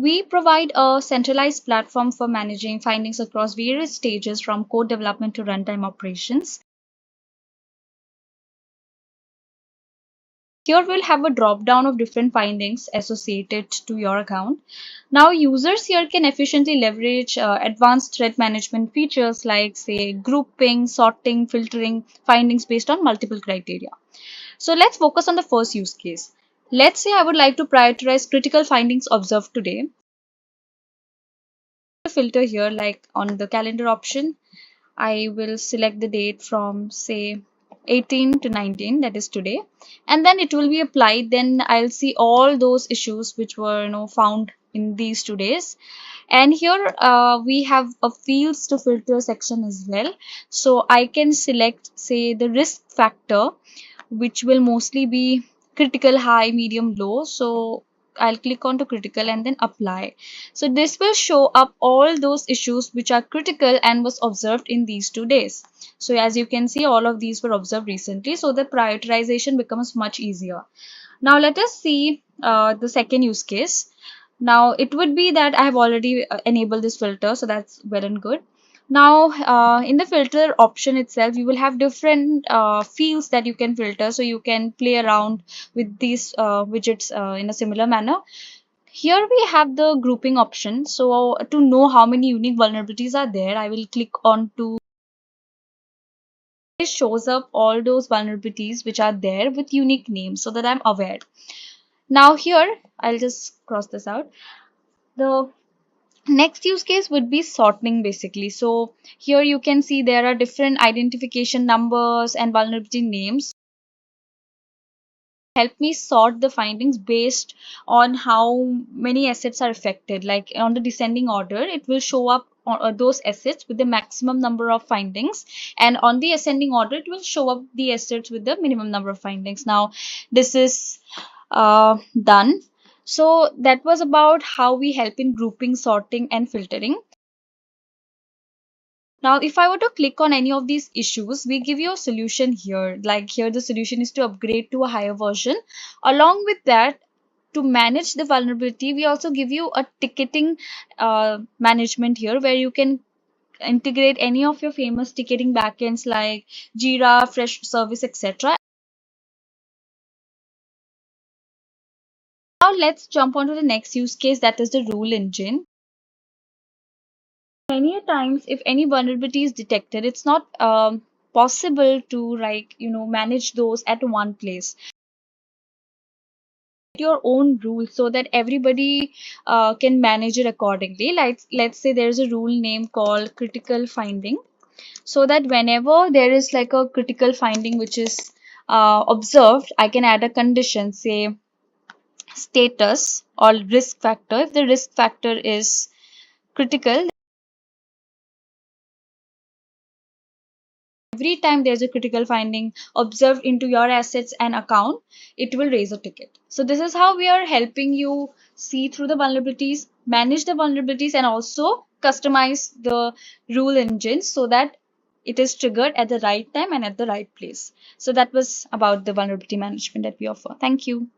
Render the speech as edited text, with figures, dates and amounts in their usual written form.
We provide a centralized platform for managing findings across various stages from code development to runtime operations. Here we'll have a drop down of different findings associated to your account. Now users here can efficiently leverage advanced threat management features like say grouping, sorting, filtering findings based on multiple criteria. So let's focus on the first use case. Let's say I would like to prioritize critical findings observed today. Filter here like on the calendar option, I will select the date from say 18 to 19, that is today, and then it will be applied. Then I'll see all those issues which were found in these 2 days. And here we have a fields to filter section as well. So I can select say the risk factor, which will mostly be critical, high, medium, low. So I'll click on to critical and then apply. So this will show up all those issues which are critical and was observed in these 2 days. So as you can see, all of these were observed recently. So the prioritization becomes much easier. Now let us see the second use case. Now it would be that I have already enabled this filter, so that's well and good. Now in the filter option itself, you will have different fields that you can filter, so you can play around with these widgets in a similar manner. Here we have the grouping option. So to know how many unique vulnerabilities are there, I will click on to. It shows up all those vulnerabilities which are there with unique names so that I'm aware. Now here, I'll just cross this out. The next use case would be sorting basically. So here you can see there are different identification numbers and vulnerability names. Help me sort the findings based on how many assets are affected. Like on the descending order, it will show up those assets with the maximum number of findings, and on the ascending order it will show up the assets with the minimum number of findings. Now this is done. So that was about how we help in grouping, sorting and filtering. Now, if I were to click on any of these issues, we give you a solution here. Like here, the solution is to upgrade to a higher version. Along with that, to manage the vulnerability, we also give you a ticketing management here where you can integrate any of your famous ticketing backends like Jira, Fresh Service, etc. Now, let's jump on to the next use case, that is the rule engine. Many a times if any vulnerability is detected, it's not possible to manage those at one place. Your own rules so that everybody can manage it accordingly. Like let's say there's a rule name called critical finding, so that whenever there is like a critical finding which is observed, I can add a condition, say status or risk factor. If the risk factor is critical, every time there's a critical finding observed into your assets and account, it will raise a ticket. So this is how we are helping you see through the vulnerabilities, manage the vulnerabilities, and also customize the rule engines so that it is triggered at the right time and at the right place. So that was about the vulnerability management that we offer. Thank you.